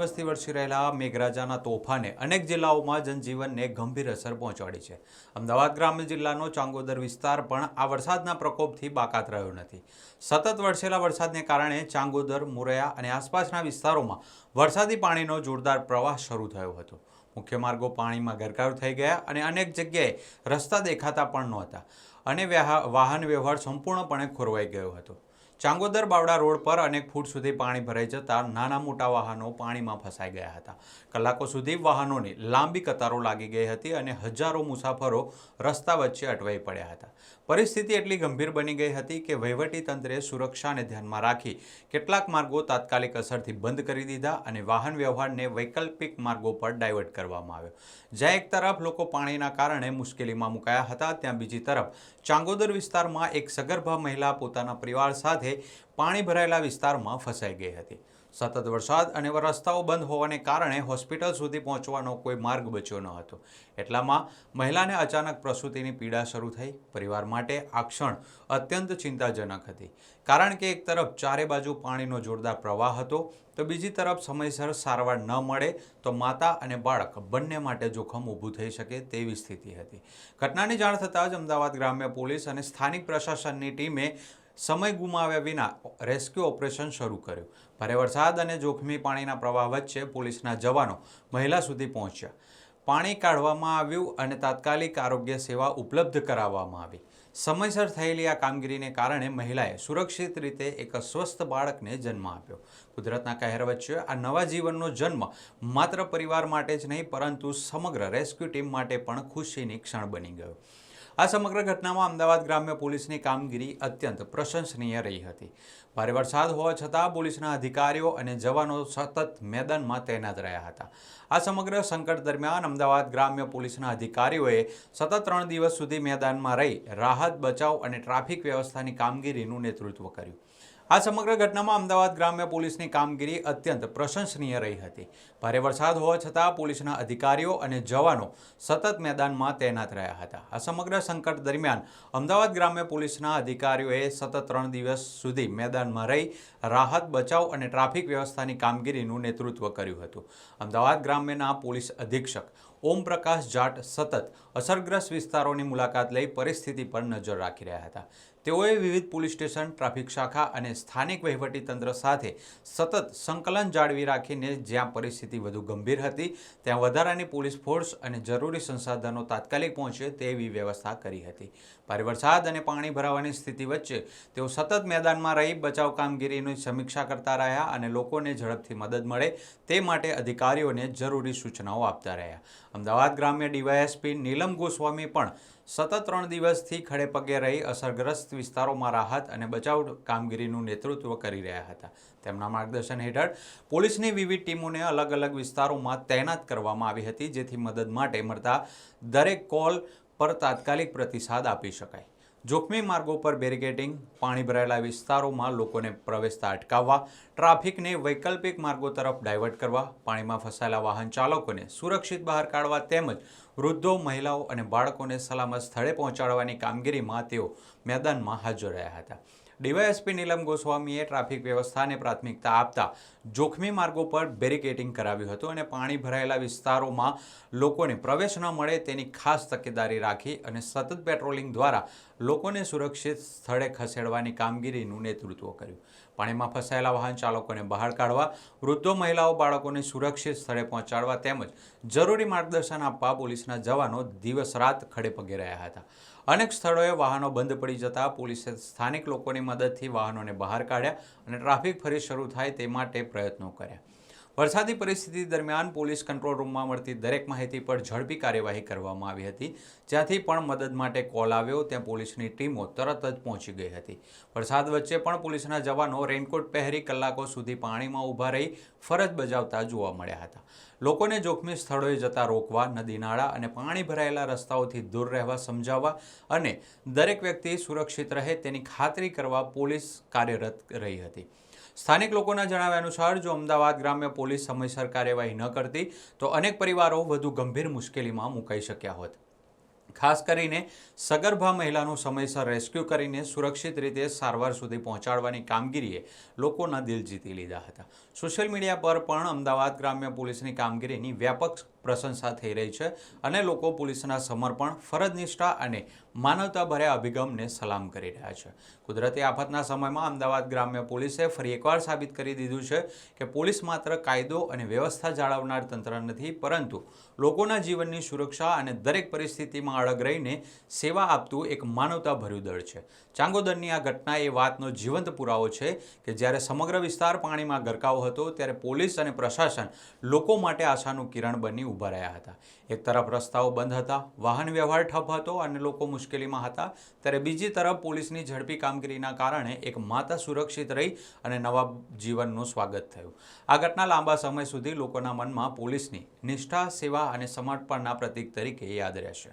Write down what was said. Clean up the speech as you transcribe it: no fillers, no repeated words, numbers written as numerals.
દિવસથી વરસી રહેલા મેઘરાજાના તોફાને અનેક જિલ્લાઓમાં જનજીવનને ગંભીર અસર પહોંચાડી છે। અમદાવાદ ગ્રામ્ય જિલ્લાનો ચાંગોદર વિસ્તાર પણ આ વરસાદના પ્રકોપથી બાકાત રહ્યો નથી। સતત વરસેલા વરસાદને કારણે ચાંગોદર, મોરૈયા અને આસપાસના વિસ્તારોમાં વરસાદી પાણીનો જોરદાર પ્રવાહ શરૂ થયો હતો। મુખ્ય માર્ગો પાણીમાં ગરકાવ થઈ ગયા અને અનેક જગ્યાએ રસ્તા દેખાતા પણ નહોતા અને વાહન વ્યવહાર સંપૂર્ણપણે ખોરવાઈ ગયો હતો। ચાંગોદર બાવડા રોડ પર અનેક ફૂટ સુધી પાણી ભરાઈ જતા નાના મોટા વાહનો પાણીમાં ફસાઈ ગયા હતા। કલાકો સુધી વાહનોની લાંબી કતારો લાગી ગઈ હતી અને હજારો મુસાફરો રસ્તા વચ્ચે અટવાઈ પડ્યા હતા। પરિસ્થિતિ એટલી ગંભીર બની ગઈ હતી કે વહીવટીતંત્રે સુરક્ષાને ધ્યાનમાં રાખી કેટલાક માર્ગો તાત્કાલિક અસરથી બંધ કરી દીધા અને વાહન વ્યવહારને વૈકલ્પિક માર્ગો પર ડાયવર્ટ કરવામાં આવ્યો। જ્યાં એક તરફ લોકો પાણીના કારણે મુશ્કેલીમાં મુકાયા હતા, ત્યાં બીજી તરફ ચાંગોદર વિસ્તારમાં એક સગર્ભા મહિલા પોતાના પરિવાર સાથે પાણી ભરાયેલા વિસ્તારમાં ફસાઈ ગઈ હતી। સતત વરસાદ અને રસ્તાઓ બંધ હોવાને કારણે હોસ્પિટલ સુધી પહોંચવાનો કોઈ માર્ગ બચ્યો ન હતો। એટલામાં મહિલાને અચાનક પ્રસૂતિની પીડા શરૂ થઈ। પરિવાર માટે આ ક્ષણ અત્યંત ચિંતાજનક હતી, કારણ કે એક તરફ ચારે બાજુ પાણીનો જોરદાર પ્રવાહ હતો, તો બીજી તરફ સમયસર સારવાર ન મળે તો માતા અને બાળક બંને માટે જોખમ ઊભું થઈ શકે તેવી સ્થિતિ હતી। ઘટનાની જાણ થતાં જ અમદાવાદ ગ્રામ્ય પોલીસ અને સ્થાનિક પ્રશાસનની ટીમે સમય ગુમાવ્યા વિના રેસ્ક્યુ ઓપરેશન શરૂ કર્યું। ભારે વરસાદ અને જોખમી પાણીના પ્રવાહ વચ્ચે પોલીસના જવાનો મહિલા સુધી પહોંચ્યા, પાણી કાઢવામાં આવ્યું અને તાત્કાલિક આરોગ્ય સેવા ઉપલબ્ધ કરાવવામાં આવી। સમયસર થયેલી આ કામગીરીને કારણે મહિલાએ સુરક્ષિત રીતે એક સ્વસ્થ બાળકને જન્મ આપ્યો। કુદરતના કહેર વચ્ચે આ નવા જીવનનો જન્મ માત્ર પરિવાર માટે જ નહીં, પરંતુ સમગ્ર રેસ્ક્યુ ટીમ માટે પણ ખુશીની ક્ષણ બની ગયો। આ સમગ્ર ઘટનામાં અમદાવાદ ગ્રામ્ય પોલીસની કામગીરી અત્યંત પ્રશંસનીય રહી હતી। ભારે વરસાદ હોવા છતાં પોલીસના અધિકારીઓ અને જવાનો સતત મેદાનમાં તૈનાત રહ્યા હતા। આ સમગ્ર સંકટ દરમિયાન અમદાવાદ ગ્રામ્ય પોલીસના અધિકારીઓએ સતત 3 દિવસ સુધી મેદાનમાં રહી રાહત, બચાવ અને ટ્રાફિક વ્યવસ્થાની કામગીરીનું નેતૃત્વ કર્યું। આ સમગ્ર ઘટનામાં અમદાવાદ ગ્રામ્ય પોલીસની કામગીરી અત્યંત પ્રશંસનીય રહી હતી। ભારે વરસાદ હોવા છતાં પોલીસના અધિકારીઓ અને જવાનો સતત મેદાનમાં તૈનાત રહ્યા હતા। આ સમગ્ર સંકટ દરમિયાન અમદાવાદ ગ્રામ્ય પોલીસના અધિકારીઓએ સતત 3 દિવસ સુધી મેદાનમાં રહી રાહત, બચાવ અને ટ્રાફિક વ્યવસ્થાની કામગીરીનું નેતૃત્વ કર્યું હતું। અમદાવાદ ગ્રામ્યના પોલીસ અધિક્ષક ઓમપ્રકાશ જાટ સતત અસરગ્રસ્ત વિસ્તારોની મુલાકાત લઈ પરિસ્થિતિ પર નજર રાખી રહ્યા હતા। તેઓએ વિવિધ પોલીસ સ્ટેશન, ટ્રાફિક શાખા અને સ્થાનિક વહીવટીતંત્ર સાથે સતત સંકલન જાળવી રાખીને જ્યાં પરિસ્થિતિ વધુ ગંભીર હતી ત્યાં વધારાની પોલીસ ફોર્સ અને જરૂરી સંસાધનો તાત્કાલિક પહોંચે તેવી વ્યવસ્થા કરી હતી। ભારે વરસાદ અને પાણી ભરાવાની સ્થિતિ વચ્ચે તેઓ સતત મેદાનમાં રહી બચાવ કામગીરીની સમીક્ષા કરતા રહ્યા અને લોકોને ઝડપથી મદદ મળે તે માટે અધિકારીઓને જરૂરી સૂચનાઓ આપતા રહ્યા। અમદાવાદ ગ્રામ્ય ડીવાયએસપી નીલમ ગોસ્વામી પણ સતત 3 દિવસથી ખડે પગે રહી અસરગ્રસ્ત વિસ્તારોમાં રાહત અને બચાવ કામગીરીનું નેતૃત્વ કરી રહ્યા હતા। તેમના માર્ગદર્શન હેઠળ પોલીસની વિવિધ ટીમોને અલગ અલગ વિસ્તારોમાં તૈનાત કરવામાં આવી હતી, જેથી મદદ માટે મળતા દરેક કોલ પર તાત્કાલિક પ્રતિસાદ આપી શકાય। જોખમી માર્ગો પર બેરિકેડિંગ, પાણી ભરાયેલા વિસ્તારોમાં લોકોને પ્રવેશતા અટકાવવા, ટ્રાફિકને વૈકલ્પિક માર્ગો તરફ ડાયવર્ટ કરવા, પાણીમાં ફસાયેલા વાહન ચાલકોને સુરક્ષિત બહાર કાઢવા તેમજ વૃદ્ધો, મહિલાઓ અને બાળકોને સલામત સ્થળે પહોંચાડવાની કામગીરીમાં તેઓ મેદાનમાં હાજર રહ્યા હતા। ડીવાયએસપી નીલમ ગોસ્વામીએ ટ્રાફિક વ્યવસ્થાને પ્રાથમિકતા આપતા જોખમી માર્ગો પર બેરિકેડિંગ કરાવ્યું હતું અને પાણી ભરાયેલા વિસ્તારોમાં લોકોને પ્રવેશ ન મળે તેની ખાસ તકેદારી રાખી અને સતત પેટ્રોલિંગ દ્વારા લોકોને સુરક્ષિત સ્થળે ખસેડવાની કામગીરીનું નેતૃત્વ કર્યું। પાણીમાં ફસાયેલા વાહન ચાલકોને બહાર કાઢવા, વૃદ્ધો, મહિલાઓ, બાળકોને સુરક્ષિત સ્થળે પહોંચાડવા તેમજ જરૂરી માર્ગદર્શન આપવા પોલીસના જવાનો દિવસ રાત ખડે પગે રહ્યા હતા। અનેક સ્થળોએ વાહનો બંધ પડી જતા પોલીસે સ્થાનિક લોકોની મદદથી વાહનોને બહાર કાઢ્યા અને ટ્રાફિક ફરી શરૂ થાય તે માટે પ્રયત્નો કર્યા। વરસાદી પરિસ્થિતિ દરમિયાન પોલીસ કંટ્રોલ રૂમમાં મળતી દરેક માહિતી પર ઝડપી કાર્યવાહી કરવામાં આવી હતી। જ્યાંથી પણ મદદ માટે કોલ આવ્યો ત્યાં પોલીસની ટીમો તરત જ પહોંચી ગઈ હતી। વરસાદ વચ્ચે પણ પોલીસના જવાનો રેઇનકોટ પહેરી કલાકો સુધી પાણીમાં ઊભા રહી ફરજ બજાવતા જોવા મળ્યા હતા। લોકોને જોખમી સ્થળોએ જતા રોકવા, નદી નાળા અને પાણી ભરાયેલા રસ્તાઓથી દૂર રહેવા સમજાવવા અને દરેક વ્યક્તિ સુરક્ષિત રહે તેની ખાતરી કરવા પોલીસ કાર્યરત રહી હતી। સ્થાનિક લોકોના જણાવ્યા અનુસાર જો અમદાવાદ ગ્રામ્ય પોલીસ સમયસર કાર્યવાહી ન કરતી તો અનેક પરિવારો વધુ ગંભીર મુશ્કેલીમાં મુકાઈ શક્યા હોત। ખાસ કરીને સગર્ભા મહિલાનું સમયસર રેસ્ક્યુ કરીને સુરક્ષિત રીતે સારવાર સુધી પહોંચાડવાની કામગીરીએ લોકોના દિલ જીતી લીધા હતા. સોશિયલ મીડિયા પર પણ અમદાવાદ ગ્રામ્ય પોલીસની કામગીરીની વ્યાપક પ્રશંસા થઈ રહી છે અને લોકો પોલીસના સમર્પણ, ફરજનિષ્ઠા અને માનવતાભર્યા અભિગમને સલામ કરી રહ્યા છે. કુદરતી આફતના સમયમાં અમદાવાદ ગ્રામ્ય પોલીસે ફરી એકવાર સાબિત કરી દીધું છે કે પોલીસ માત્ર કાયદો અને વ્યવસ્થા જાળવનાર તંત્ર નથી, પરંતુ લોકોના જીવનની સુરક્ષા અને દરેક પરિસ્થિતિમાં અડગ રહીને સેવા આપતું એક માનવતાભર્યું દળ છે. ચાંગોદરની આ ઘટના એ વાતનો જીવંત પુરાવો છે કે જ્યારે સમગ્ર વિસ્તાર પાણીમાં ગરકાવ હતો ત્યારે પોલીસ અને પ્રશાસન લોકો માટે આશાનું કિરણ બની ઊભા રહ્યા હતા. એક તરફ રસ્તાઓ બંધ હતા, વાહન વ્યવહાર ઠપ હતો અને લોકો મુશ્કેલીમાં હતા, ત્યારે બીજી તરફ પોલીસની ઝડપી કામગીરીના કારણે એક માતા સુરક્ષિત રહી અને નવા જીવનનું સ્વાગત થયું. આ ઘટના લાંબા સમય સુધી લોકોના મનમાં પોલીસની નિષ્ઠા, સેવા અને સમર્પણના પ્રતીક તરીકે યાદ રહેશે.